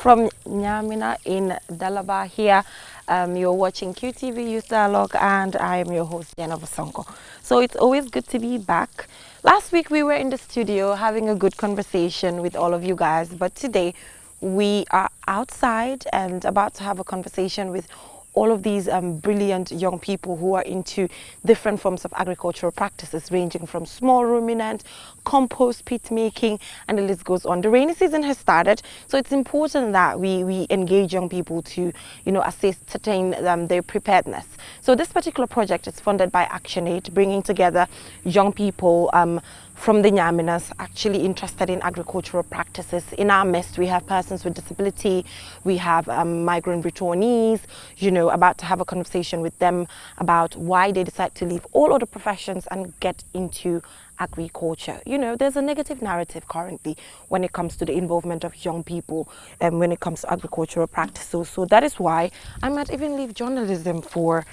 from Nyamina in Dalaba here. You're watching QTV Youth Dialogue and I am your host, Jenna Vasonko. So it's always good to be back. Last week we were in the studio having a good conversation with all of you guys, but today we are outside and about to have a conversation with all of these brilliant young people who are into different forms of agricultural practices ranging from small ruminant, compost pit making, and the list goes on. The rainy season has started, so it's important that we engage young people to, ascertain their preparedness. So this particular project is funded by ActionAid, bringing together young people from the Nyaminas actually interested in agricultural practices. In our midst, we have persons with disability, we have migrant returnees, about to have a conversation with them about why they decide to leave all other professions and get into agriculture. There's a negative narrative currently when it comes to the involvement of young people and when it comes to agricultural practices. So that is why I might even leave journalism for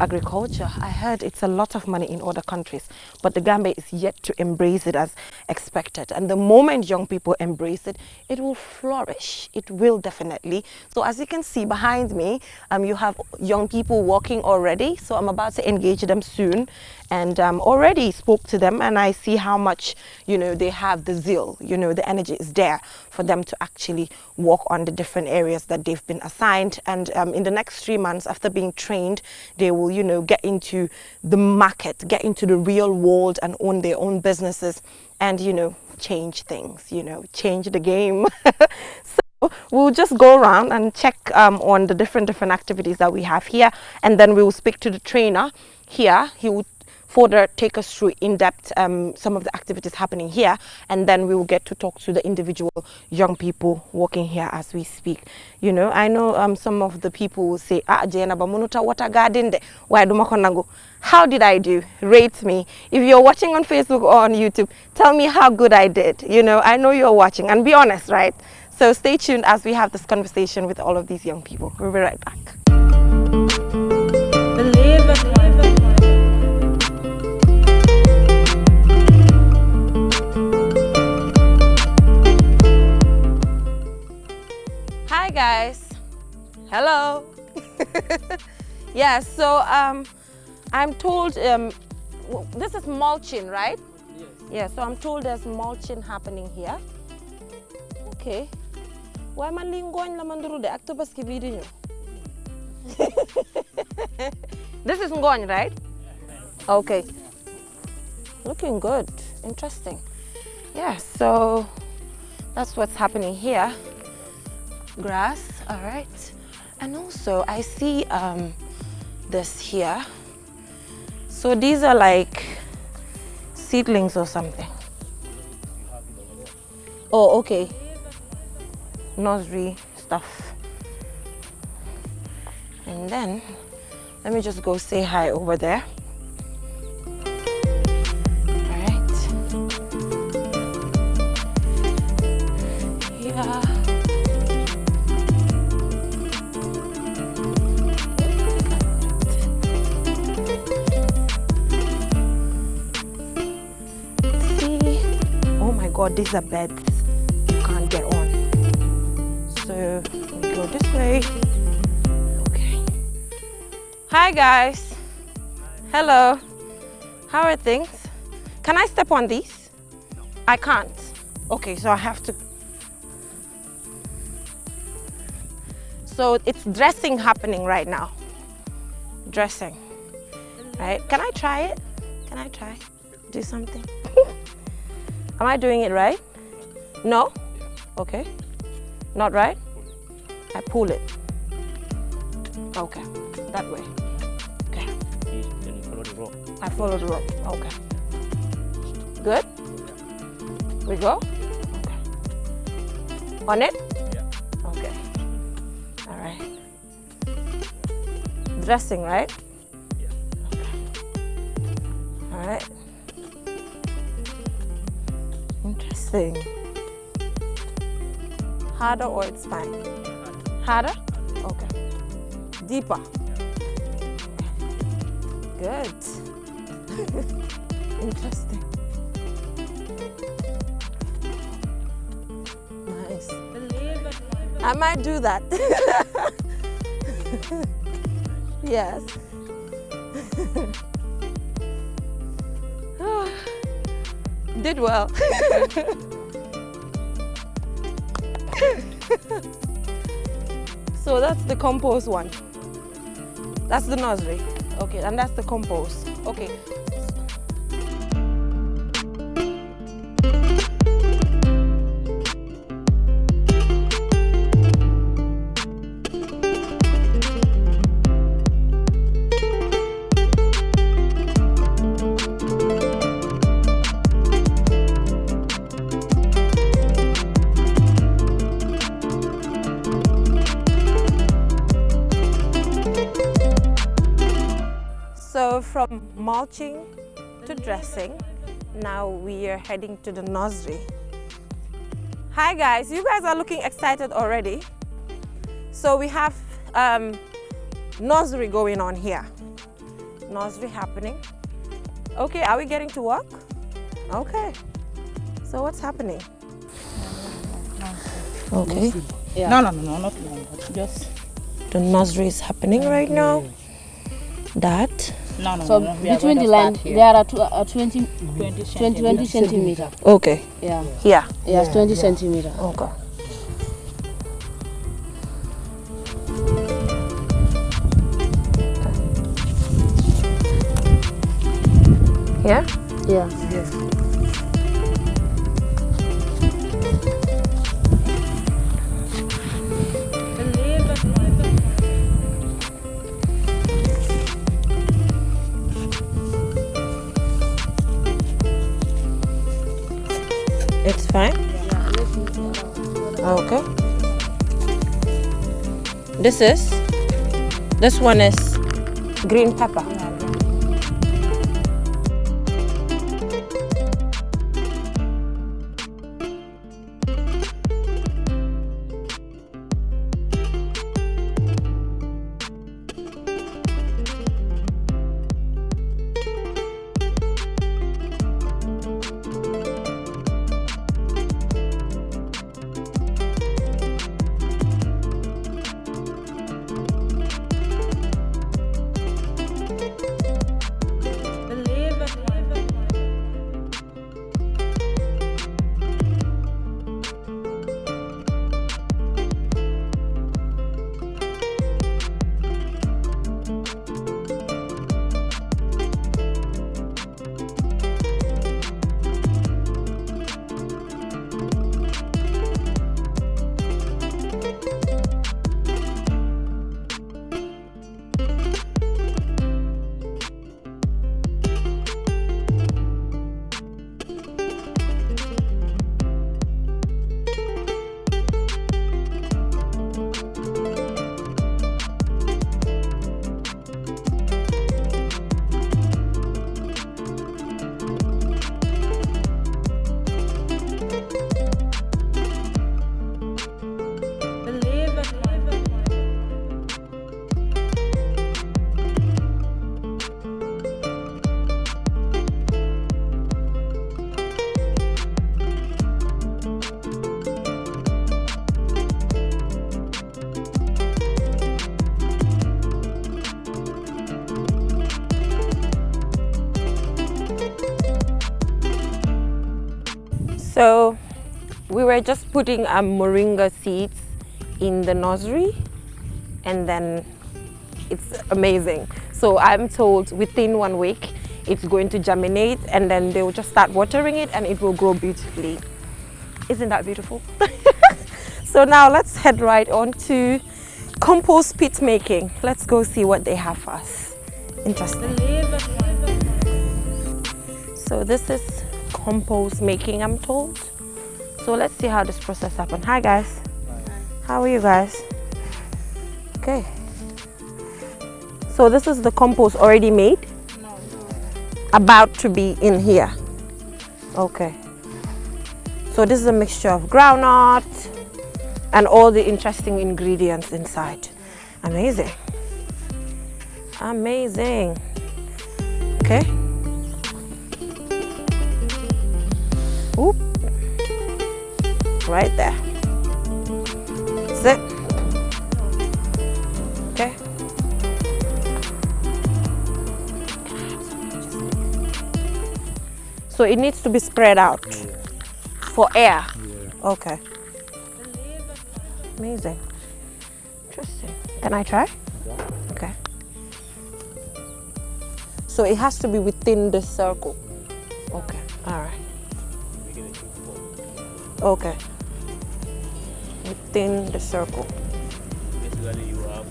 agriculture. I heard it's a lot of money in other countries, but the Gambia is yet to embrace it as expected. And the moment young people embrace it, it will flourish. It will definitely. So as you can see behind me, you have young people walking already. So I'm about to engage them soon, and already spoke to them, and I see how much they have the zeal. The energy is there for them to actually walk on the different areas that they've been assigned. And in the next 3 months after being trained, they will get into the market, get into the real world and own their own businesses and change things, change the game. So we'll just go around and check on the different activities that we have here, and then we will speak to the trainer here. He will further take us through in depth some of the activities happening here, and then we will get to talk to the individual young people working here as we speak. I know some of the people will say, Jena bamunuta water garden de why do makonango. How did I do? Rate me. If you're watching on Facebook or on YouTube, tell me how good I did. I know you're watching, and be honest, right? So stay tuned as we have this conversation with all of these young people. We'll be right back. Hi guys, hello. Yeah, so I'm told this is mulching, right? Yes. Yeah, so I'm told there's mulching happening here. Okay. Why am I going to manduru the octopus video? This is going, right? Okay. Looking good. Interesting. Yeah, so that's what's happening here. Grass, all right. And also I see this here. So these are like seedlings or something. Oh, okay. Nursery stuff. And then let me just go say hi over there. All right. Yeah. God, these are beds you can't get on. So we go this way. Okay. Hi guys. Hello. How are things? Can I step on these? I can't. Okay, so I have to. So it's dressing happening right now. Dressing. Right? Can I try it? Can I try? Do something? Am I doing it right? No? Okay. Not right? I pull it. Okay. That way. Okay. Then you follow the rope. I follow the rope. Okay. Good? We go? Okay. On it? Yeah. Okay. All right. Dressing, right? Yeah. Okay. All right. Interesting. Harder or it's fine? Harder? Okay. Deeper? Okay. Good. Interesting. Nice. I might do that. Yes. Did well. So that's the compost one. That's the nursery. Okay, and that's the compost. Okay. So from mulching to dressing, now we are heading to the nursery. Hi guys, you guys are looking excited already. So we have nursery going on here. Nursery happening. Okay, are we getting to work? Okay. So what's happening? Okay. Yeah. No, not long, but just... The nursery is happening right now. That. So between the line, there are 20 centimeter. Okay. Yeah. Here. Yes, 20 centimeter. Okay. Yeah? Yeah. It's fine? Okay. This one is green pepper. So we were just putting moringa seeds in the nursery, and then it's amazing. So I'm told within 1 week it's going to germinate, and then they will just start watering it and it will grow beautifully. Isn't that beautiful? So now let's head right on to compost pit making. Let's go see what they have for us. Interesting. So this is compost making, I'm told. So let's see how this process happens. Hi guys. How are you guys? Okay. So this is the compost already made? No. About to be in here. Okay. So this is a mixture of groundnut and all the interesting ingredients inside. Amazing. Amazing. Okay. Oop. Right there. That's it. Okay. So it needs to be spread out for air. Okay. Amazing. Interesting. Can I try? Okay. So it has to be within the circle. Okay. All right. Okay. Within the circle. Basically, you have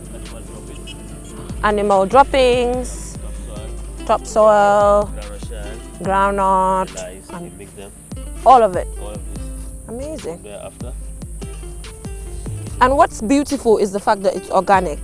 Animal droppings, topsoil, groundnut, lice, you mix them, all of it. all of this. Amazing. Thereafter, And what's beautiful is the fact that it's organic.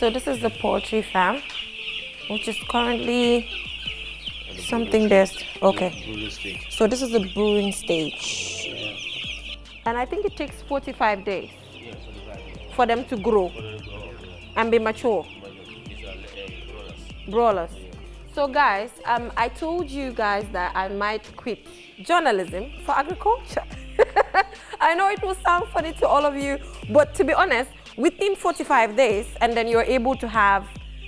So this is the poultry farm, which is currently something there's okay. So this is the brewing stage, and I think it takes 45 days for them to grow and be mature. Broilers. So guys, I told you guys that I might quit journalism for agriculture. I know it will sound funny to all of you, but to be honest, within 45 days, and then you're able to have,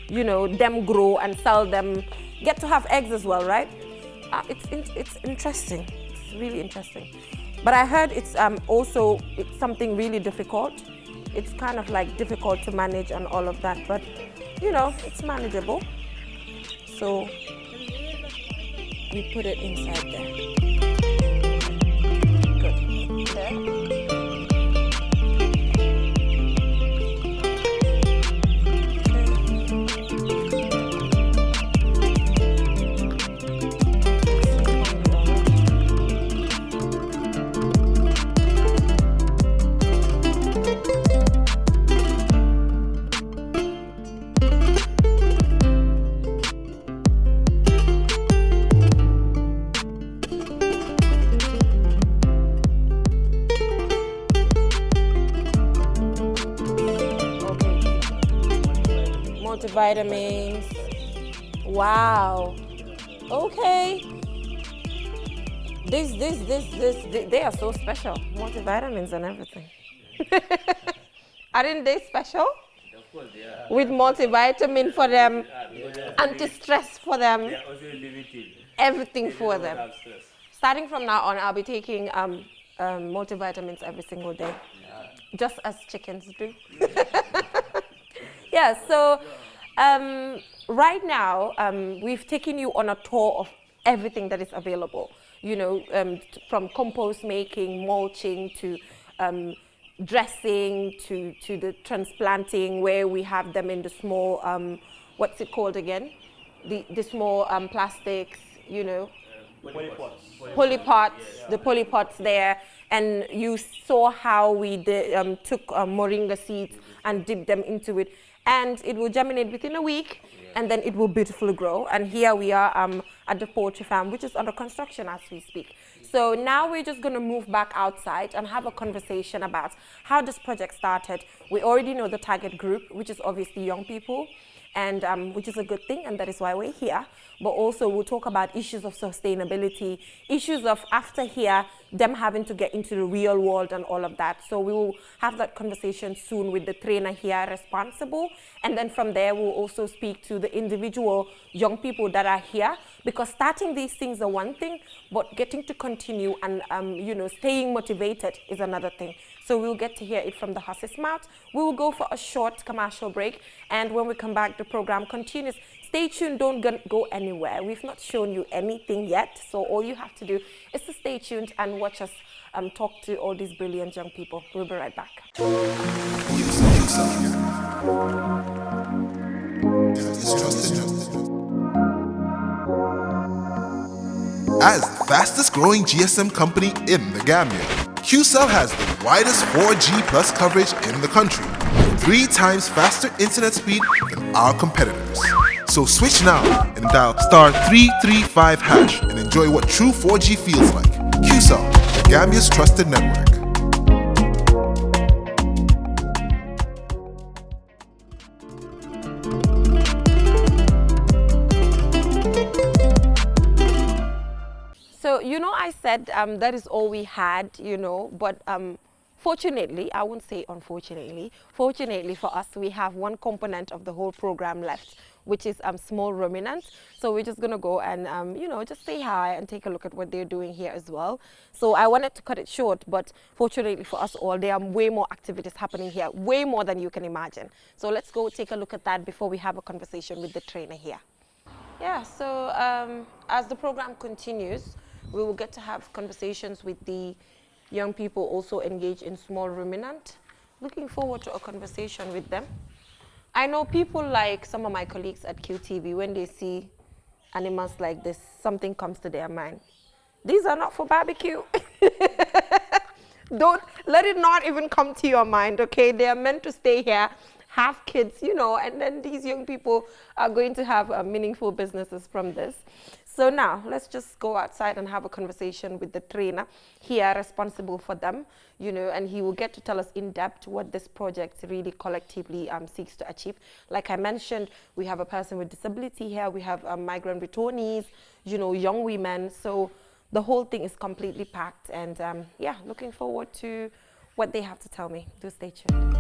you know, them grow and sell them, get to have eggs as well, right? It's interesting. It's really interesting. But I heard it's also something really difficult. It's kind of like difficult to manage and all of that, but you know, it's manageable. So we put it inside there. Good. There. Vitamins. Wow. Okay. This, they are so special. Multivitamins and everything. Aren't they special? of course they are. With multivitamin for them, anti-stress for them, They are also limited. everything for They them. don't have stress. Starting from now on, I'll be taking multivitamins every single day, just as chickens do. Yeah, so right now, we've taken you on a tour of everything that is available, you know, from compost making, mulching, to dressing to the transplanting, where we have them in the small, what's it called again? The small plastics, you know, polypods, the polypods there. And you saw how we took moringa seeds and dipped them into it, and it will germinate within a week, and then it will beautifully grow. And here we are at the poultry farm, which is under construction as we speak. So now we're just going to move back outside and have a conversation about how this project started. We already know the target group, which is obviously young people, and which is a good thing, and that is why we're here. But also we'll talk about issues of sustainability, issues of after here, them having to get into the real world and all of that. So we will have that conversation soon with the trainer here responsible. And then from there, we'll also speak to the individual young people that are here, because starting these things are one thing, but getting to continue and you know, staying motivated is another thing. So we'll get to hear it from the horse's mouth. We will go for a short commercial break, and when we come back, the program continues. Stay tuned, don't go anywhere. We've not shown you anything yet, so all you have to do is to stay tuned and watch us talk to all these brilliant young people. We'll be right back. As the fastest growing GSM company in the Gambia, QCell has the widest 4G plus coverage in the country, 3 times faster internet speed than our competitors. So switch now and dial *335# and enjoy what true 4G feels like. QCell, the Gambia's trusted network. So, you know, I said that is all we had, you know, but fortunately, I won't say unfortunately, fortunately for us, we have one component of the whole program left, which is small ruminants. So we're just going to go and, you know, just say hi and take a look at what they're doing here as well. So I wanted to cut it short, but fortunately for us all, there are way more activities happening here, way more than you can imagine. So let's go take a look at that before we have a conversation with the trainer here. Yeah, so as the program continues, we will get to have conversations with the young people also engaged in small ruminant. Looking forward to a conversation with them. I know people like some of my colleagues at QTV, when they see animals like this, something comes to their mind. These are not for barbecue. Don't let it not even come to your mind, okay? They are meant to stay here, have kids, you know, and then these young people are going to have meaningful businesses from this. So now let's just go outside and have a conversation with the trainer here responsible for them, you know, and he will get to tell us in depth what this project really collectively seeks to achieve. Like I mentioned, we have a person with disability here, we have migrant returnees, you know, young women. So the whole thing is completely packed, and yeah, looking forward to what they have to tell me. Do stay tuned.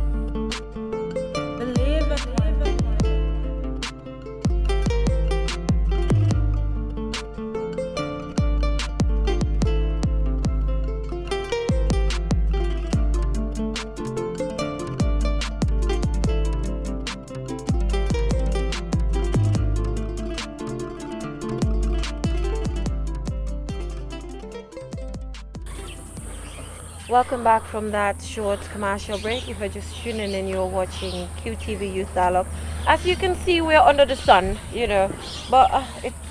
Welcome back from that short commercial break. If you're just tuning in, you're watching QTV Youth Dialogue. As you can see, we're under the sun, you know, but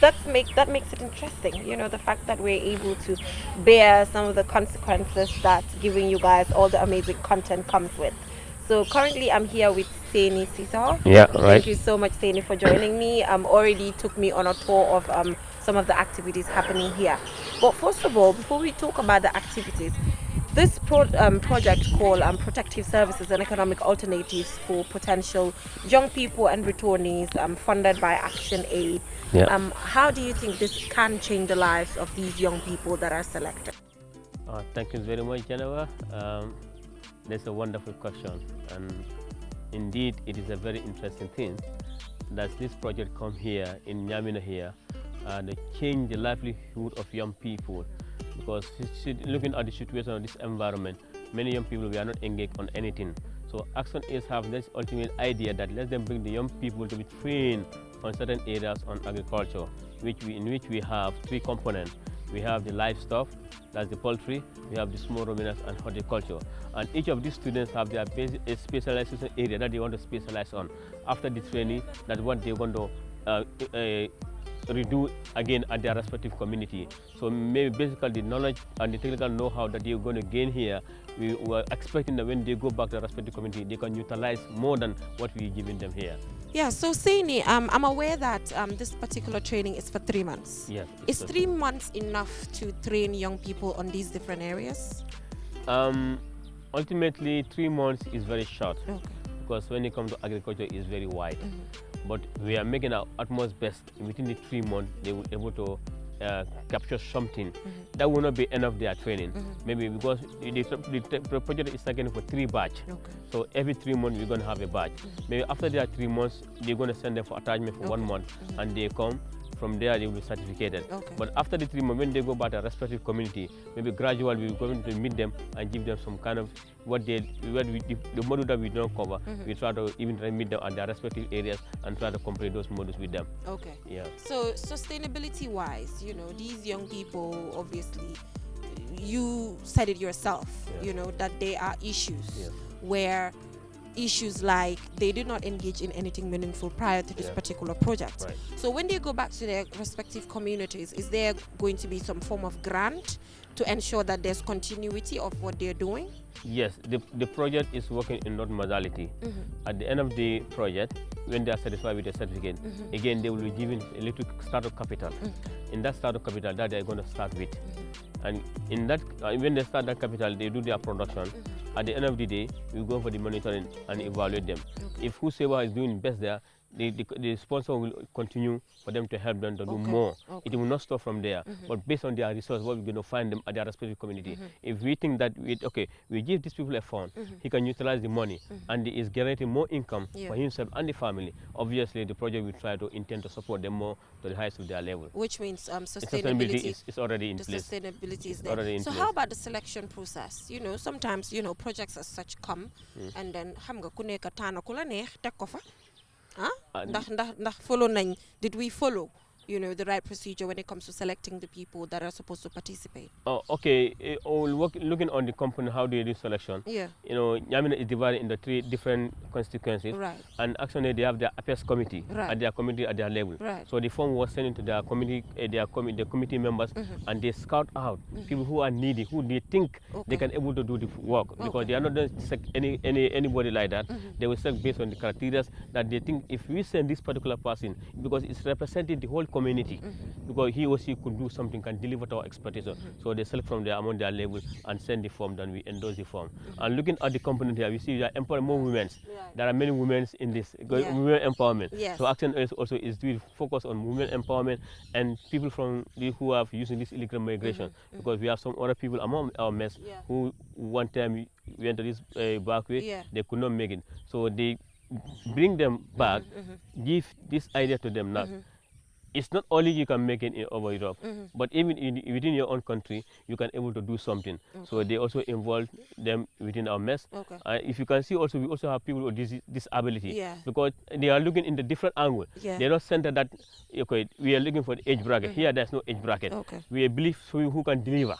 that makes it interesting, you know, the fact that we're able to bear some of the consequences that giving you guys all the amazing content comes with. So currently I'm here with Saini Sisaho. Yeah, right. Thank you so much, Saini, for joining me. Already took me on a tour of some of the activities happening here. But first of all, before we talk about the activities, this project called Protective Services and Economic Alternatives for Potential Young People and Returnees, funded by Action Aid. Yeah. How do you think this can change the lives of these young people that are selected? Thank you very much, Geneva. That's a wonderful question, and indeed it is a very interesting thing that this project come here in Nyamina here and change the livelihood of young people. Because looking at the situation of this environment, many young people, we are not engaged on anything. So Action Aid have this ultimate idea that let them bring the young people to be trained on certain areas on agriculture, in which we have 3 components. We have the livestock, that's the poultry. We have the small ruminants and horticulture. And each of these students have their basic specialization area that they want to specialize on. After the training, that's what they want to redo again at their respective community. So maybe basically the knowledge and the technical know-how that they're going to gain here, we were expecting that when they go back to their respective community, they can utilize more than what we're giving them here. Yeah, so Saini, I'm aware that this particular training is for 3 months. Yes. Is 3 months enough to train young people on these different areas? Ultimately, 3 months is very short. Okay. Because when it comes to agriculture, it's very wide. But we are making our utmost best. Within the 3 months, they will be able to capture something. That will not be enough their training. Maybe because the project is taken for 3 batch. Okay. So every 3 months, we're going to have a batch. Maybe after their 3 months, they're going to send them for attachment for 1 month. And they come. From there, they will be certificated. Okay. But after the 3 months, when they go back to their respective community, maybe gradually we're going to meet them and give them some kind of the module that we don't cover. We try to even meet them at their respective areas and try to complete those modules with them. Okay. Yeah. So sustainability-wise, these young people, obviously, you said it yourself, that there are issues where issues like they did not engage in anything meaningful prior to this particular project. Right. So when they go back to their respective communities, is there going to be some form of grant to ensure that there's continuity of what they're doing? Yes, the project is working in that modality. At the end of the project, when they are satisfied with the certificate, again they will be given a little startup capital. In that startup capital that they are going to start with. And in that, when they start that capital, they do their production. At the end of the day, we go for the monitoring and evaluate them. If whosoever is doing best there, the sponsor will continue for them to help them to do more. It will not stop from there. But based on their resource, what we're going to find them at their respective community. If we think that, we give these people a fund, he can utilize the money and is generating more income for himself and the family, obviously the project will try to intend to support them more to the highest of their level. Which means sustainability is already in place. Sustainability is there. So how about the selection process? Sometimes, projects as such come and then did we follow the right procedure when it comes to selecting the people that are supposed to participate? Looking on the company, how do you do selection? Yeah. Nyamina is divided into 3 different constituencies. Right. And actually they have their affairs committee at their committee at their level. Right. So the form was sent into their committee, the committee members, and they scout out people who are needy, who they think they can able to do the work, because they are not going to select anybody like that. They will select based on the criteria that they think if we send this particular person, because it's representing the whole community, because he or she could do something, can deliver to our expectation. So they select from their among their level and send the form, then we endorse the form. And looking at the component here, we see that employ more women. There are many women in this women empowerment. Yes. So action also is to focus on women empowerment and people from who are using this illegal migration, because we have some other people among our mess who one time went to this back way, they could not make it. So they bring them back, give this idea to them now. It's not only you can make it over Europe, but even within your own country, you can able to do something. So they also involve them within our mess. If you can see also, we also have people with disability, because they are looking in the different angle. They don't center that, we are looking for the age bracket. Here, there's no age bracket. We believe who can deliver.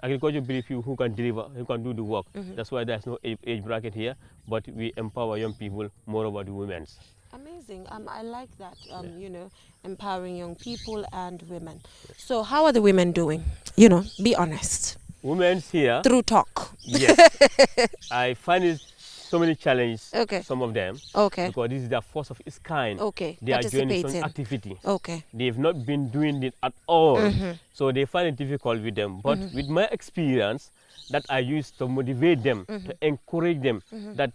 Agriculture believe you who can deliver, who can do the work. That's why there's no age bracket here, but we empower young people more over the women. Amazing. I like that, empowering young people and women. So how are the women doing? Be honest. Women here. Through talk. Yes. I find it so many challenges, some of them. Because this is their first of its kind. They are joining some activity. They've not been doing it at all. So they find it difficult with them. But with my experience that I use to motivate them, to encourage them, that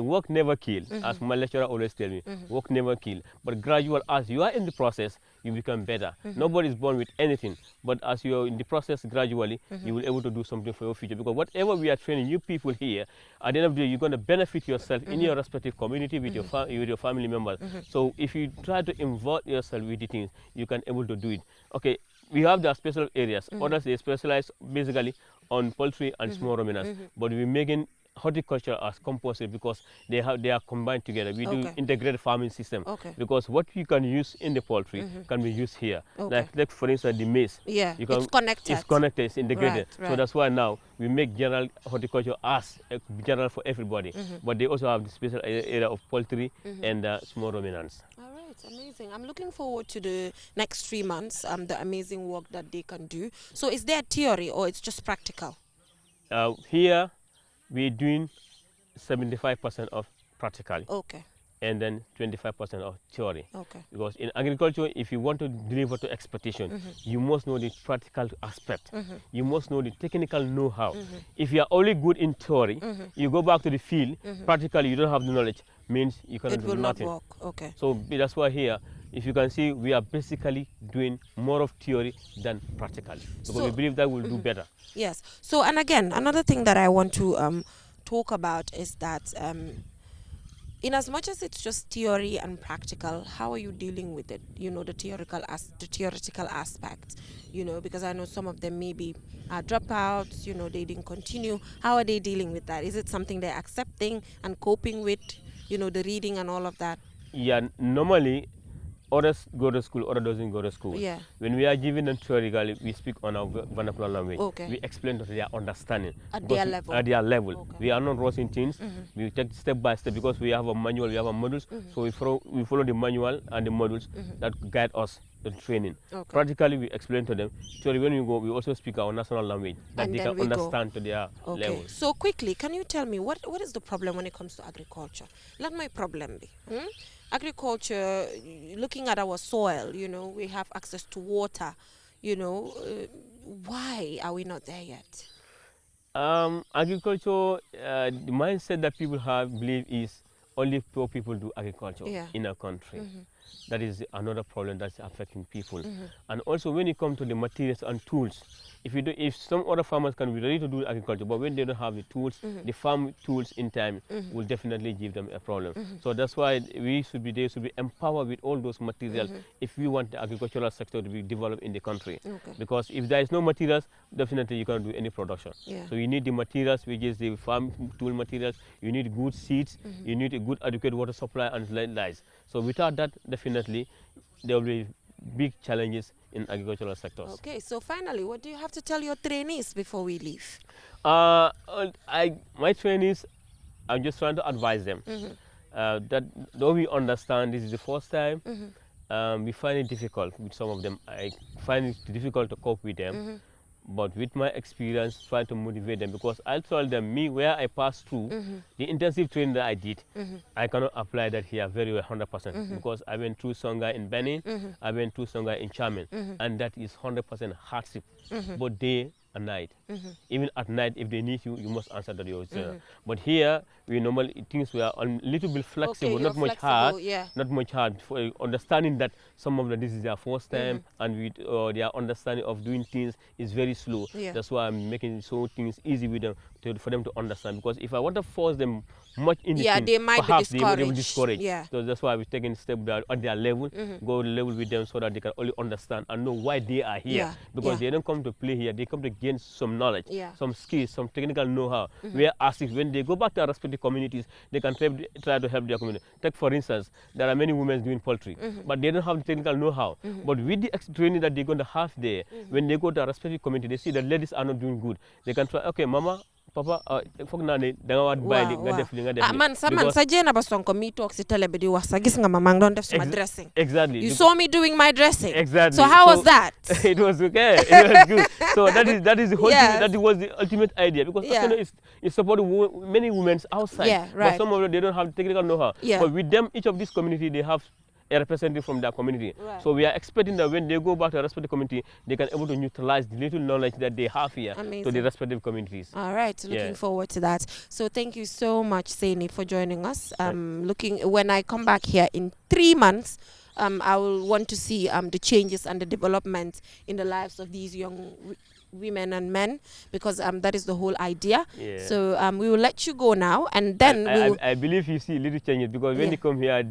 work never kills, as my lecturer always tells me. Work never kills. But gradual, as you are in the process, you become better. Nobody is born with anything. But as you are in the process gradually, you will be able to do something for your future. Because whatever we are training you people here, at the end of the day, you're going to benefit yourself in your respective community with your family members. So if you try to involve yourself with the things, you can able to do it. We have the special areas. Others, they specialize basically on poultry and small ruminants. But we're making horticulture as compost because they are combined together. We do integrated farming system because what you can use in the poultry can be used here. Like for instance the maize. Yeah, you can, it's connected. It's connected, it's integrated. Right. So that's why now we make general horticulture as general for everybody. But they also have the special area of poultry and small ruminants. All right, amazing. I'm looking forward to the next 3 months, the amazing work that they can do. So is there theory or it's just practical? Here we're doing 75% of practical. Okay. And then 25% of theory. Okay. Because in agriculture, if you want to deliver to expectation, you must know the practical aspect. You must know the technical know-how. If you are only good in theory, you go back to the field, practically you don't have the knowledge, means you cannot do nothing. It will not work. Okay. So that's why here, if you can see, we are basically doing more of theory than practical. Because we believe that will do better. Yes. So, and again, another thing that I want to talk about is that in as much as it's just theory and practical, how are you dealing with it? You know, the theoretical aspect, you know, because I know some of them maybe are dropouts, you know, they didn't continue. How are they dealing with that? Is it something they're accepting and coping with, you know, the reading and all of that? Yeah, normally others go to school, others doesn't go to school. Yeah. When we are giving them theoretically, we speak on our vernacular language. Okay. We explain to their understanding. At their level. At their level. Okay. We are not rushing things. We take step by step because we have a manual, we have a modules. So we follow the manual and the modules that guide us the training. Okay. Practically, we explain to them. Theory, when we go, we also speak our national language that they can understand to their level. So quickly, can you tell me what is the problem when it comes to agriculture? Let my problem be. Agriculture, looking at our soil, you know, we have access to water, you know, why are we not there yet? Agriculture, the mindset that people believe is only poor people do agriculture in our country. That is another problem that's affecting people. And also when it comes to the materials and tools, if some other farmers can be ready to do agriculture, but when they don't have the tools, the farm tools in time will definitely give them a problem. So that's why they should be empowered with all those materials if we want the agricultural sector to be developed in the country. Because if there is no materials, definitely you can't do any production. So you need the materials, which is the farm tool materials, you need good seeds, you need a good adequate water supply and lights. So without that, definitely there will be big challenges in agricultural sectors. Okay, so finally, what do you have to tell your trainees before we leave? My trainees, I'm just trying to advise them that though we understand this is the first time, we find it difficult with some of them. I find it difficult to cope with them. But with my experience, try to motivate them, because I told them, where I passed through, the intensive training that I did, I cannot apply that here very well, 100%, because I went through Songhai in Benin, I went through Songhai in Chamen, and that is 100% hardship, both day and night. Even at night, if they need you, you must answer to your But here, we normally, things were a little bit flexible, not much hard, not much hard, for understanding that some of them, this is their first time, and with their understanding of doing things is very slow. That's why I'm making things easy with them, for them to understand. Because if I want to force them much in the thing, they might perhaps be they will be discouraged. Yeah. So that's why we're taking a step at their level, go level with them so that they can only understand and know why they are here. Because they don't come to play here, they come to gain some knowledge, some skills, some technical know-how. Whereas when they go back to their respective communities, they can try to help their community. Take for instance, there are many women doing poultry, but they don't have the technical know-how. But with the training that they're going to have there, when they go to their respective community, they see that ladies are not doing good. They can try, okay, mama, papa, man sa jena ba sonko mi tok si tele bi di wax sa gis nga ma mang don def sama dressing. Exactly. You saw me doing my dressing. Exactly. So how was that? It was okay. It was good. So that is the whole thing. That was the ultimate idea, because it's supporting many women outside. But some of them, they don't have technical know-how. But with them, each of these community, they have a representative from their community. So we are expecting that when they go back to the respective community, they can able to utilize the little knowledge that they have here to the respective communities. All right, looking forward to that. So thank you so much, Saini, for joining us. When I come back here in 3 months, I will want to see the changes and the development in the lives of these young women and men, because that is the whole idea. Yeah. So we will let you go now, and then I believe you see little changes, because when you come here,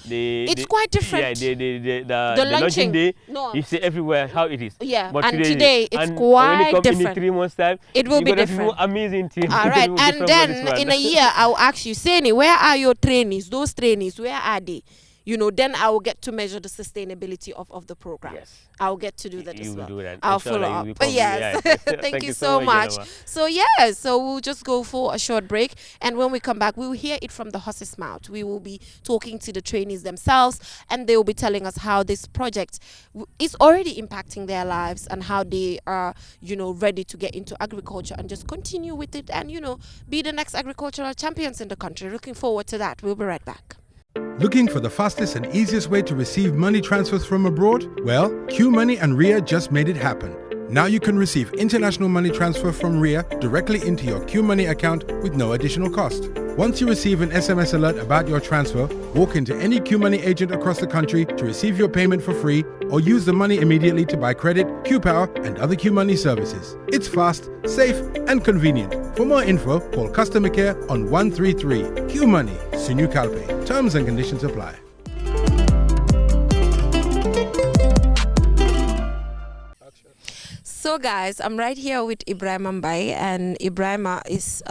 it's quite different. Yeah, the launching day, you see everywhere how it is. Yeah, but and today it's quite when you come different. in 3 months time, it will be different. Amazing thing. All right, and then in a year I'll ask you, Seni, where are your trainees? Those trainees, where are they? You know, then I will get to measure the sustainability of the program. Yes. I'll get to do that as well. Do that. I'll follow up. But yes, thank you so much. So yes, so we'll just go for a short break, and when we come back, we will hear it from the horse's mouth. We will be talking to the trainees themselves, and they will be telling us how this project is already impacting their lives and how they are, you know, ready to get into agriculture and just continue with it and, you know, be the next agricultural champions in the country. Looking forward to that. We'll be right back. Looking for the fastest and easiest way to receive money transfers from abroad? Well, QMoney and RIA just made it happen. Now you can receive international money transfer from RIA directly into your QMoney account with no additional cost. Once you receive an SMS alert about your transfer, walk into any QMoney agent across the country to receive your payment for free, or use the money immediately to buy credit, QPower, and other QMoney services. It's fast, safe, and convenient. For more info, call customer care on 133. QMoney, Sinu Calpe. Terms and conditions apply. So guys, I'm right here with Ibrahima Mbaye, and Ibrahima is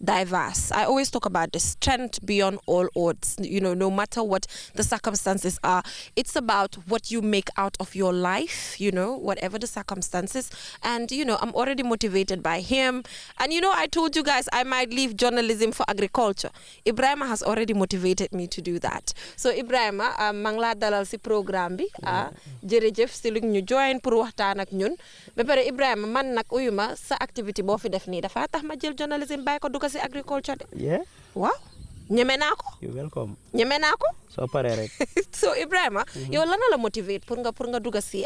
diverse. I always talk about the strength beyond all odds. You know, no matter what the circumstances are, it's about what you make out of your life, you know, whatever the circumstances. And, you know, I'm already motivated by him. And, you know, I told you guys I might leave journalism for agriculture. Ibrahima has already motivated me to do that. So Ibrahima, mang la dalal si programme bi, jërëjëf si lu ñu join pour waxtaan ak ñun. Ba pare Ibrahima, man nak uyuma sa activité boo fi def nii dafa tax ma jël journalism bàyyi ko dugal si agriculture de. Yeah. Waaw. Ñeme naa ko. You're welcome. Ñeme naa ko. So paree rek. So Ibrahima, yow lan la motivate pour nga dugal si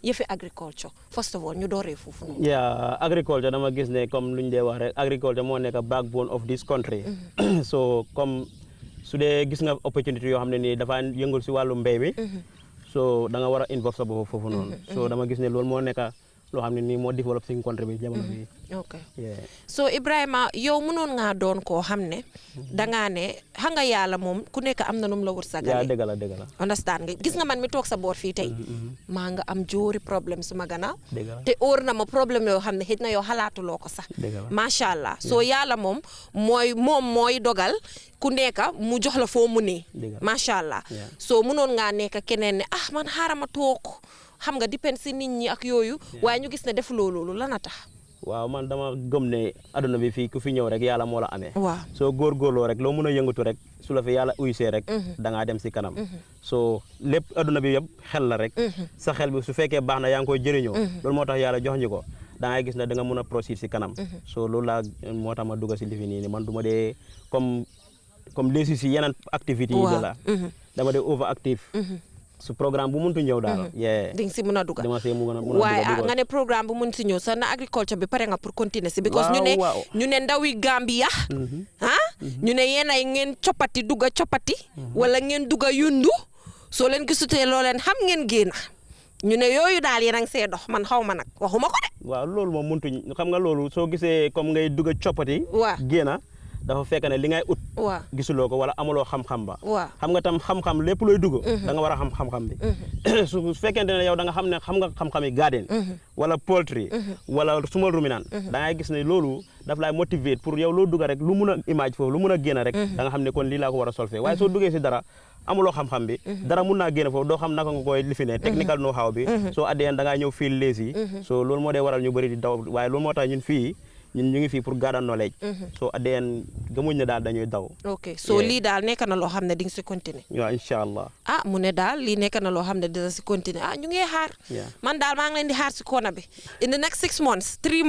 yëfi agriculture. First of all, ñu dooree foofu noonu. Yeah, agriculture dama gis ne comme luñ dee wax rek, agriculture moo nekk backbone of this country. So comme su dee gis nga opportunity yoo xam ne nii dafa yëngul si wàllu mbéy mi. So da nga war a involve sa bopp foofu noonu. So dama gis ne loolu moo nekk loo xam ne nii moo develop si country bi jamono bi. Okay. Yeah. So Ibrahima, yow mënoon ngaa doon koo xam ne dangaa ne xam nga yàlla moom ku nekk am na num la wërsëgale. Dëgg la dëgg la. Understand nga gis nga man mi toog sa boor fii tey maa nga am jóori problème suma gannaaw. Dëgg la. te óor na ma problème yoo xam ne xëj na yow xalaatuloo ko sax. Dëgg la. Macha allah so yàlla moom mooy dogal ku nekk mu jox la foo mu ne. Macha allah. So mënoon ngaa nekk keneen ne man xaaral ma toog xam nga dépend si nit ñi ak yooyu waaye ñu gis ne def loolu lan a tax. waaw man dama gëm ne aduna bi fii ku fi ñëw rek yàlla moo la amee. waaw soo góorgóorloo rek loo mun a yëngatu rek su la fi yàlla uysee rek da ngaa dem si kanam. soo lépp aduna bi yëpp xel la rek. sa xel bi su fekkee baax na yaa ngi koy jëriñoo. loolu moo tax yàlla jox ñu ko da ngay gis ne da nga mun a procéder si kanam. soo loolu laa moo tax ma dugg si lifi nii man du ma dee comme léegi si yeneen activités yi de la dama dee over active. su programme bu muntu ñëw daal. di nga si mën a dugg. dama see mën a waaye nga ne programme bu muntu ñëw sax na agriculture bi pare nga pour continuer si. because ñu ne ndawi Gambia. ñu ne yéen ay ngeen coppati dugga coppati. wala ngeen dugga yundu. soo leen gisutee loo leen xam ngeen génn. ñu ne yooyu daal yéen a ngi see dox man xaw ma nag waxuma ko de. waaw loolu moom muntu xam nga loolu soo gisee comme ngay dugga coppati. waaw génn. dafa fekk ne li ngay ut. waaw gisuloo ko wala amuloo xam-xam ba. waaw xam nga tam xam-xam lépp looy dugg. da nga war a xam-xam bi. su fekkente ne yow da nga xam ne xam nga xam-xam yi garden. wala poultry. wala small ruminant. da ngay gis ne loolu daf lay motiver pour yow loo dugg rek lu mun a image foofu lu mun a génn rek. da nga xam ne kon lii laa ko war a solfé waaye soo duggee si dara amuloo xam-xam bi. dara mun naa génn foofu doo xam naka nga koy lifine technical know how bi. soo addeen da ngaa ñëw fii lazy. so loolu moo dee waral ñu bëri di daw waaye loolu moo tax ñun fii. ñun ñu ngi fii pour gather knowledge. so addeen gëmuñ ne daal dañuy daw. ok so lii daal nekk na loo xam ne di nga si continuer. waaw incha allah. mu ne daal lii nekk na loo xam ne dina si continuer ñu ngi xaar. man daal maa ngi leen di xaar si koona bi. in the next 6 months 3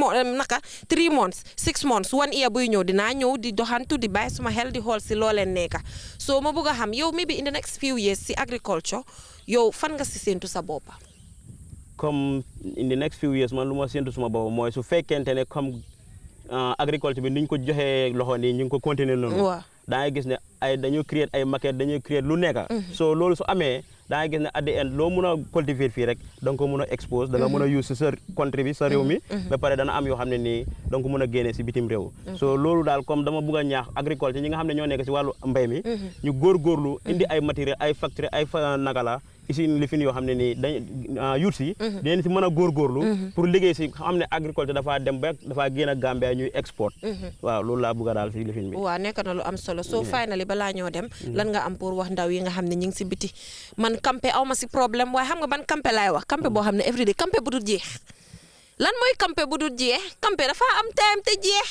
months 6 months 1 year buy ñëw dinaa ñëw di doxantu di bàyyi suma xel di xool si loo leen nekk so ma bëgg a xam yow maybe in the next few years si agriculture yow fan nga si séntu sa bopp. comme in the next few years man lu ma séntu suma bopp mooy su fekkente ne comme. agriculture bi niñ ko joxee loxo nii ñu ngi ko continuer noonu. da ngay gis ne dañuy créer ay maquette dañuy créer lu nekk. so loolu su amee da ngay gis ne at the end loo mun a cultiver fii rek da nga ko mun a expose da nga mun a use si sa country bi sa réew mi ba pare dana am yoo xam ne nii da nga ko mun a génne si bitim réew so loolu daal comme dama bëgg a ñaax agriculture ñi nga xam ne ñoo nekk si wàllu mbay mi ñu góorgóorlu indi ay matériel ay factory ay naka la usine lifin yoo xam ne nii dañ youth si dinañ si mën a góorgóorlu pour liggéey si xam ne agriculture dafa dem ba dafa génn a Gambia ñuy export waaw loolu laa bëgg a daal si lifin bi waaw nekk na lu am solo so finally balaa ñoo dem lan nga am pour wax ndaw yi nga xam ne ñu ngi si biti man campé aw ma si problème waaye xam nga ban campé laay wax campé boo xam ne everyday campé bu dul jeex lan mooy campé bu dul jeex campé dafa am time te jeex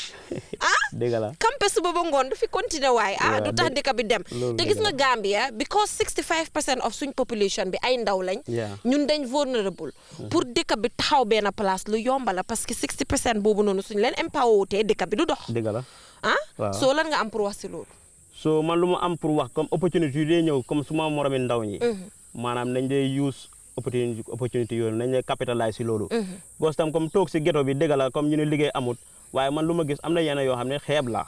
dëgg la campé suba ba ngoon du fi continuer waaye du tax dëkk bi dem te gis nga Gambia because 65% of suñ population bi ay ndaw lañ ñun dañ vulnerable pour dëkk bi taxaw benn place lu yomba la parce que 60% boobu noonu suñ leen empower te dëkk bi du dox dëgg la soo lan nga am pour wax si loolu so man lu ma am pour wax comme opportunité yu dee ñëw comme suma moromi ndaw ñi maanaam nañ dee use opportunité yooyu nañ lay capitaliser si loolu parce que tam comme toog si ghetto bi dëgg la comme ñu ne liggéey amut waaye man lu ma gis am na yenn yoo xam ne xeeb la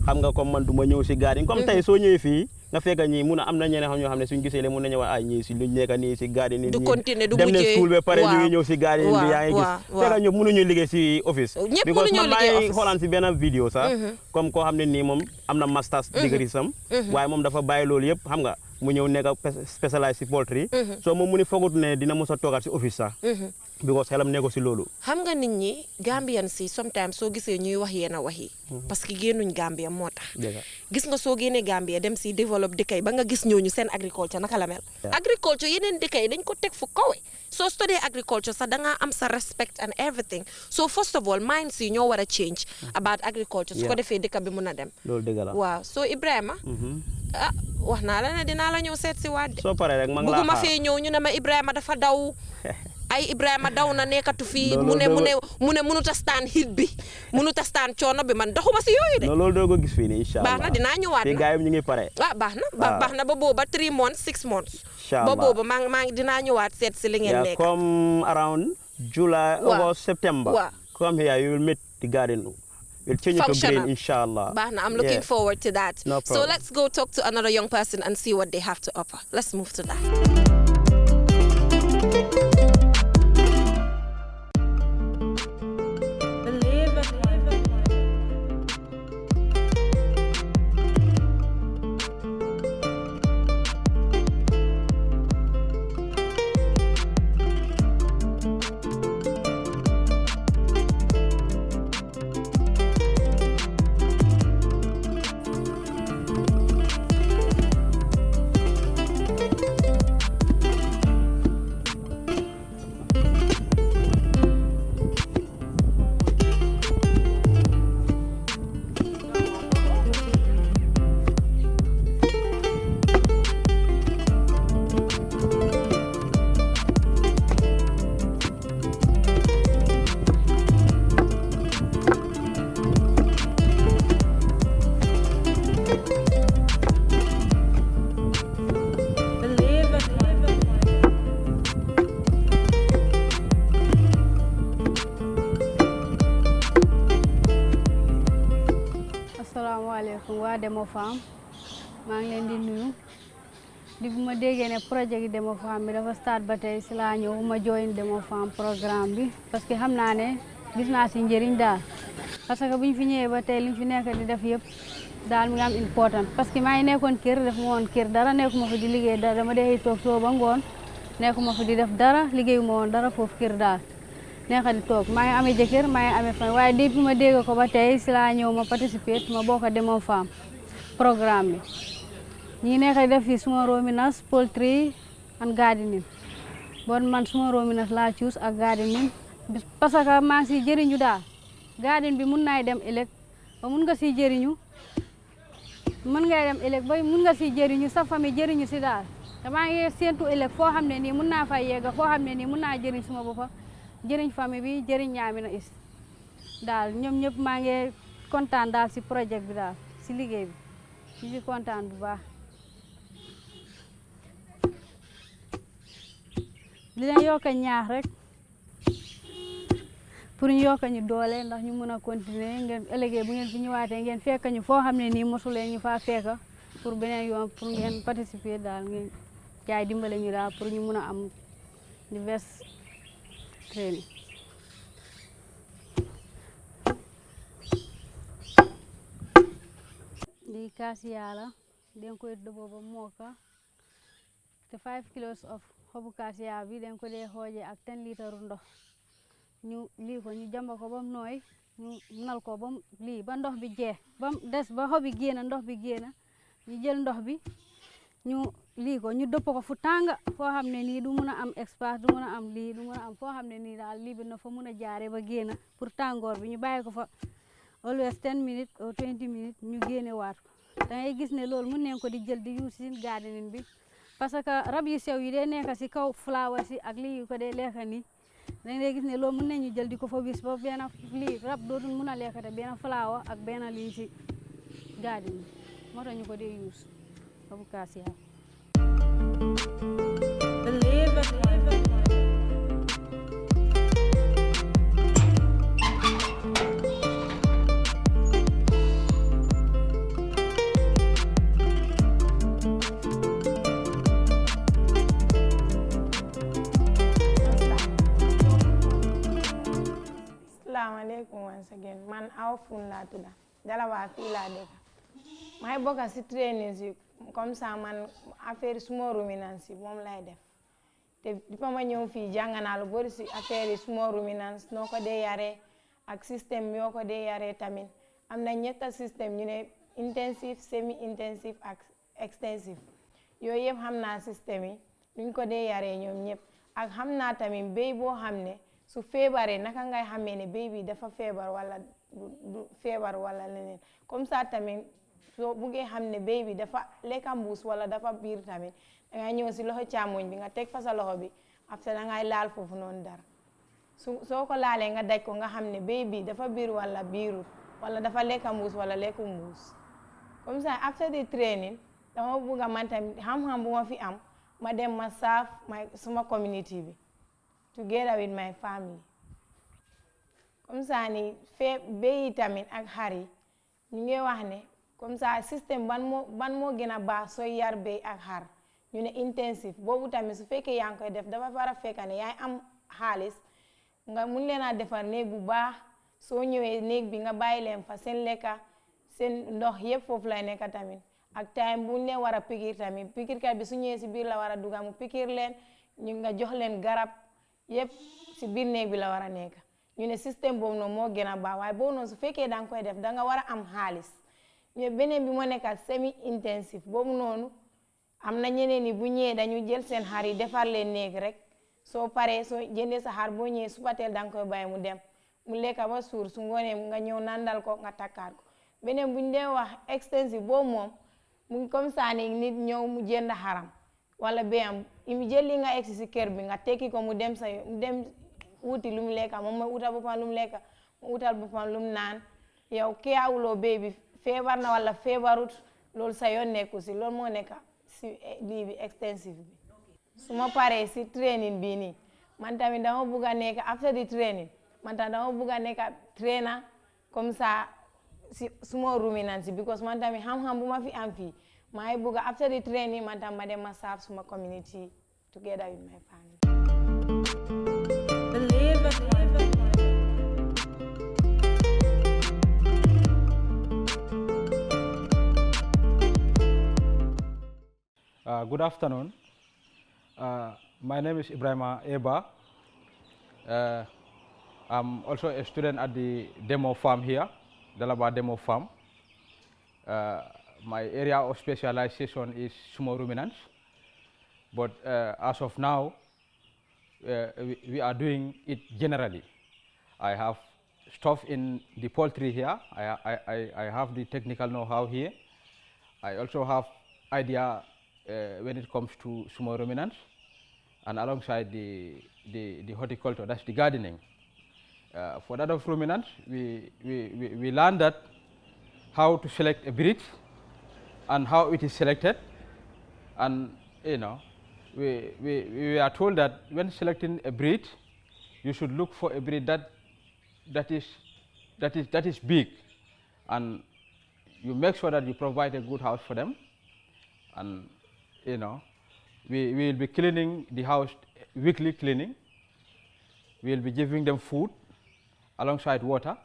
xam nga comme man du ma ñëw si garden comme tey soo ñëwee fii nga fekk ñi mun a am na ñeneen ñoo xam ne suñu gisee le mun nañu wax ay ñii si luñ nekk nii si garden ni du continuer du dem ne mujjee school ba pare ñu ngi ñëw si garden bi yaa ngi gis fekk ñoom mënuñu liggéey si office because man maa ngi xoolaan si benn vidéo sax comme koo xam ne nii moom am na masters degree sam waaye moom dafa bàyyi loolu yëpp xam nga mu ñëw nekk spécialisé si poultry so moom mu ni fogut ne dina mos a toogaat si office sax because xelam nekko si loolu xam nga nit ñi Gambian si sometimes soo gisee ñuy wax yenn wax yi parce que génnuñ Gambia moo tax gis nga soo génnee Gambia dem si développe dëkk yi ba nga gis ñooñu seen agriculture naka la mel agriculture yeneen dëkk yi dañ ko teg fu kawe soo study agriculture sax da ngaa am sa respect and everything so first of all minds yi ñoo war a change about agriculture su ko defee dëkk bi mun a dem loolu dëgg la waaw so Ibrahima wax naa la ne dinaa la ñëw seet si waat de soo paree rek ma ngi laa bugguma fee ñëw ñu ne ma Ibrahima dafa daw ay Ibrahima daw na nekkatu fii mu ne mënut a stand hit bi mënut a stand coono bi man doxuma si yooyu de loolu doo ko gis fii nii incha allah baax na dinaa ñëwaat fii gars yi ñu ngi pare baax na ba booba 3 months 6 months ba booba maa ngi dinaa ñëwaat seet si li ngeen nekk come around July August September come here you will meet the garden we'll change it to green inshallah I'm looking forward to that no so let's go talk to another young person and see what they have to offer let's move to that waa Demo Farm maa ngi leen di nuyu di bu ma déggee ne projet gi Demo Farm bi dafa start ba tey si laa ñëw ma join Demo Farm programme bi parce que xam naa ne gis naa si njëriñ daal parce que bu ñu fi ñëwee ba tey li ñu fi nekk di def yëpp daal mi ngi am important parce que maa ngi nekkoon kër def ma woon kër dara nekkuma fi di liggéey dara dama dee toog soo ba ngoon nekkuma fi di def dara liggéeyuma woon dara foofu kër daal nekka di toog maa ngi amee jëkkër maa ngi amee fan waaye depuis ma dégg ko ba tey si laa ñëw ma participer ma bokk a Demo Farm programme bi ñi nekk di def fii suma ruminants poultry and gardening bon man suma ruminants laa choose ak gardening parce que maa ngi si jëriñu daal garden bi mun naay dem ëllëg ba mun nga si jëriñu mun ngay dem ëllëg ba mun nga si jëriñu sa famille jëriñu si daal te maa ngi séentu ëllëg foo xam ne nii mun naa fay yegga foo xam ne nii mun naa jëriñ suma boppa jëriñ famille bi jëriñ ñaami na is daal ñoom ñëpp maa ngi kontaan daal si projet bi daal si liggéey bi ñu ngi kontaan bu baax di leen yokk a ñaax rek pour ñu yokk ñu doole ndax ñu mën a continuer ngeen ëllëgee bu ngeen fi ñëwaatee ngeen fekk ñu foo xam ne nii mosuleen ñu faa fekk pour beneen yoon pour ngeen participer daal ngeen gars yi dimbale ñu daal pour ñu mun a am diverse training. lii kaasiyaa la den koy dëboo ba mooka te 5 kilos of xobu kaasiyaa bi den ko dee xooje ak 10 litre ndox ñu lii ko ñu jamba ko ba mu nooy ñu nal ko ba lii ba ndox bi jeex ba des ba xobi génn ndox bi génn ñu jël ndox bi ñu lii ko ñu dëpp ko fu tàng foo xam ne nii du mun a am espace du mun a am lii du mun a am foo xam ne nii daal lii bi na fa mun a jaaree ba génn pour tàngoor bi ñu bàyyi ko fa always 10 minutes or 20 minutes ñu génne waat ko da ngay gis ne loolu mun nañ ko di jël di use si gardening bi parce que rab yu sew yi dee nekk si kaw flower si ak lii yu ko dee lekk nii da ngay gis ne loolu mun nañu jël di ko fa wis ba benn lii rab dootul mun a lekkate benn flower ak benn lii si gardening moo tax ñu ko dee use xobu kaasiyaa. Assalamualaikum once again man aw fun laa tudda Jalaba fii laa dëkk may bokk si trainees yi comme ça man affaire small ruminants yi moom lay def te dipa ma ñëw fii jàng naa lu bari si affaire small ruminants noo ko dee yaree ak système yoo ko dee yaree tamit am na ñetta système ñu ne intensive semi intensive ak extensive yooyu yëpp xam naa système yi nuñ ko dee yaree ñoom ñëpp ak xam naa tamit béy boo xam ne su feebaree naka ngay xamee ne béy bi dafa feebar wala du feebar wala leneen comme ça tamit soo buggee xam ne béy bi dafa lekka mbuus wala dafa biir tamit dangay ñëw si loxo càmmoñ bi nga teg fa sa loxo bi après dangay laal foofu noonu dara soo ko laalee nga daj ko nga xam ne béy bi dafa biir wala biirut wala dafa lekka mbuus wala lekku mbuus comme ça after the training dama bugga man tamit xam-xam bu ma fi am ma dem ma saaf suma community bi together with my family comme ça ni béy tamit ak xar yi ñu ngi wax ne comme ça système ban moo gën a baax sooy yar béy ak xar ñu ne intensive boobu tamit su fekkee yaa ngi koy def dafa war a fekk ne yaay am xaalis nga mun leen a defar néeg bu baax soo ñëwee néeg bi nga bàyyi leen fa seen lekka seen ndox yëpp foofu lay nekk tamit ak time bu ñu leen war a pikir tamit pikirkat bi su ñëwee si biir la war a dugga mu pikir leen ñu nga jox leen garab yëpp si biir néeg bi la war a nekk ñu ne système boobu noonu moo gën a baax waaye boobu noonu su fekkee da nga koy def da nga war a am xaalis ñu beneen bi moo nekk semi intensive boobu noonu am na ñeneen ni bu ñëwee dañu jël seen xar yi defar leen néeg rek soo paree soo jëndee sa xar boo ñëwee suba teel da nga koy bàyyi mu dem mu lekka ba suur su ngoonee nga ñëw nandal ko nga takkaat ko beneen bu ñu dee wax extensive boobu moom mu ngi comme ça ni nit ñëw mu jënd xaram wala béyam imi jël li nga egsi si kër bi nga tekki ko mu dem wuti lu mu lekka moom mooy utal boppam lu mu lekka mu utal boppam lu mu naan yow keewuloo béy bi feebar na wala feebarut loolu sa yoon nekku si loolu moo nekk si lii bi extensive bi su ma paree si training bii nii man tamit dama bugg a nekk after the training man tamit dama bugg a nekk trainer comme ça si suma ruminants si because man tamit xam-xam bu ma fi am fii maa ngi bugg a after the training man tamit ma dem ma serve suma community together with my family. Good afternoon. My name is Ibrahima Eba. I'm also a student at the demo farm here, Dalaba Demo Farm. My area of specialization is small ruminants, but as of now, we are doing it generally. I have stuff in the poultry here. I have the technical know-how here. I also have idea when it comes to small ruminants, and alongside the horticulture, that's the gardening. For that of ruminants, we learned that how to select a breed and how it is selected, and you know, we are told that when selecting a breed, you should look for a breed that is big, and you make sure that you provide a good house for them, and you know, we will be cleaning the house, weekly cleaning. We will be giving them food alongside water.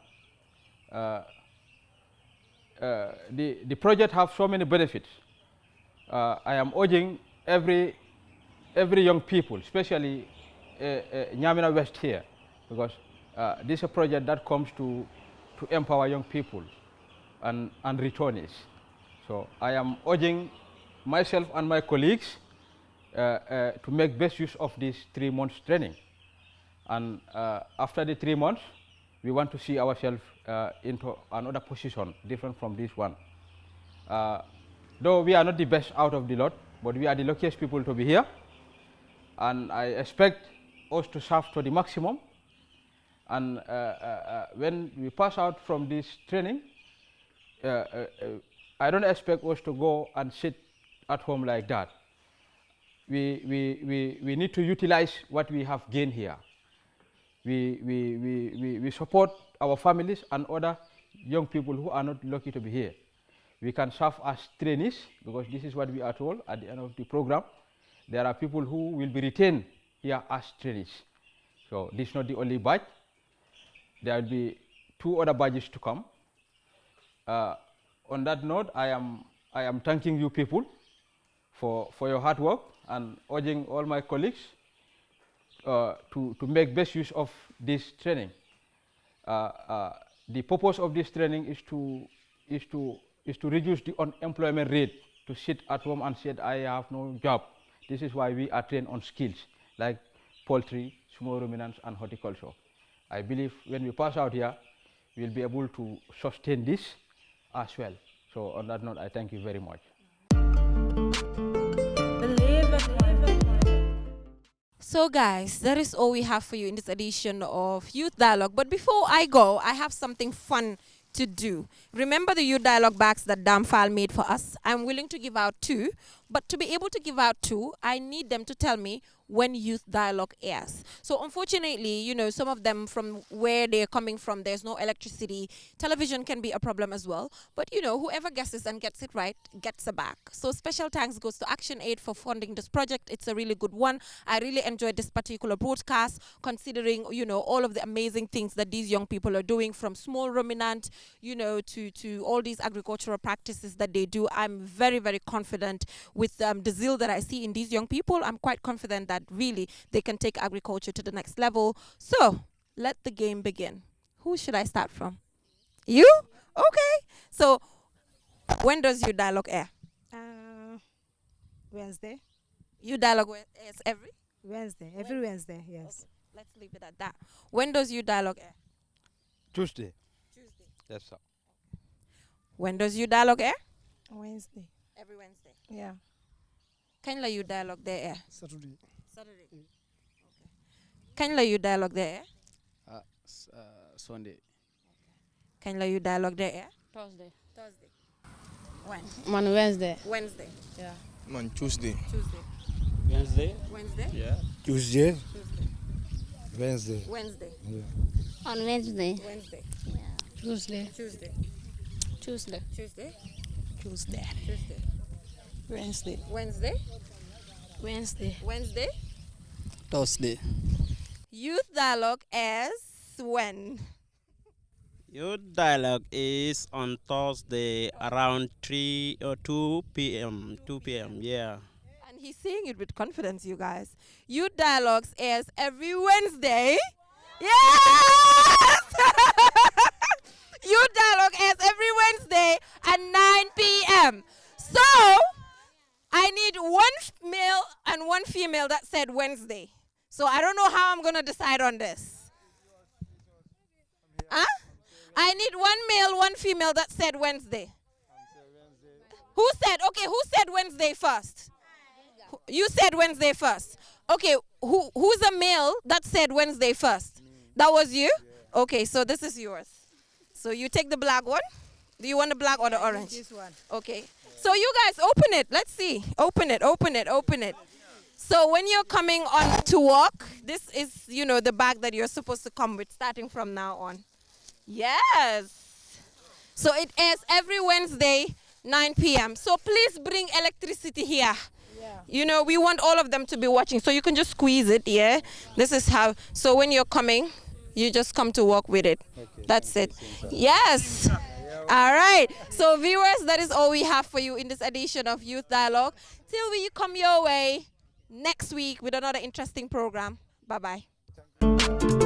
The project have so many benefits. I am urging every young people, especially Nyamina West here, because this is a project that comes to empower young people and returnees. So I am urging myself and my colleagues to make best use of this 3 months training. And after the 3 months, we want to see ourselves into another position different from this one. Though we are not the best out of the lot, but we are the luckiest people to be here. And I expect us to serve to the maximum. And when we pass out from this training, I don't expect us to go and sit at home like that. We need to utilize what we have gained here. We support our families and other young people who are not lucky to be here. We can serve as trainees, because this is what we are told at the end of the program. There are people who will be retained here as trainees. So this is not the only batch. There will be 2 other batches to come. On that note, I am thanking you people for your hard work and urging all my colleagues to make best use of this training. The purpose of this training is to reduce the unemployment rate, to sit at home and say, I have no job. This is why we are trained on skills like poultry, small ruminants, and horticulture. I believe when we pass out here, we will be able to sustain this as well. So on that note, I thank you very much. So guys, that is all we have for you in this edition of Youth Dialogue. But before I go, I have something fun to do. Remember the Youth Dialogue bags that Damfal made for us? I'm willing to give out 2, but to be able to give out 2, I need them to tell me when Youth Dialogue airs. So unfortunately, you know, some of them from where they're coming from, there's no electricity. Television can be a problem as well. But you know, whoever guesses and gets it right gets a bag. So special thanks goes to Action Aid for funding this project. It's a really good one. I really enjoyed this particular broadcast, considering, you know, all of the amazing things that these young people are doing, from small ruminant, you know, to all these agricultural practices that they do. I'm very, very confident with the zeal that I see in these young people. I'm quite confident that really they can take agriculture to the next level. So let the game begin. Who should I start from? You? Okay. So when does Your Dialogue air? Wednesday. Your Dialogue airs every Wednesday. Every Wednesday, yes. Okay. Let's leave it at that. When does Your Dialogue air? Tuesday. Tuesday. Yes, sir. When does Your Dialogue air? Wednesday. Every Wednesday. Yeah. Can la Your Dialogue there air? Saturday. Saturday. Okay. Can la Your Dialogue there air? Sunday. Can la Your Dialogue there air? Thursday. Thursday. When? On Wednesday. Wednesday. Yeah. On Tuesday. Tuesday. Wednesday. Wednesday. Yeah. Tuesday. Tuesday. Wednesday. Wednesday. Yeah. On Wednesday. Wednesday. Tuesday. Tuesday. Tuesday. Tuesday. Tuesday. Tuesday. Wednesday. Wednesday. Wednesday. Wednesday. Thursday. Youth Dialogue airs when? Your dialogue is on Thursday around 3 or 2 p.m. 2 p.m. Yeah. And he's saying it with confidence, you guys. Youth Dialogues airs every Wednesday. Yes! Youth Dialogue airs every Wednesday at 9 p.m. So, I need 1 male and 1 female that said Wednesday. So, I don't know how I'm going to decide on this. Huh? I need 1 male, 1 female that said Wednesday. Who said? Okay, who said Wednesday first? You said Wednesday first. Okay, who's a male that said Wednesday first? That was you? Okay, so this is yours. So you take the black one. Do you want the black or the orange? This one. Okay. So you guys open it. Let's see. Open it, open it, open it. So when you're coming on to walk, this is, you know, the bag that you're supposed to come with starting from now on. Yes. So it airs every Wednesday, 9 p.m. So please bring electricity here. You know, we want all of them to be watching, so you can just squeeze it. Yeah, this is how. So when you're coming, you just come to work with it. That's it. Yes. All right. So viewers, that is all we have for you in this edition of Youth Dialogue. Till we come your way next week with another interesting program. Bye bye.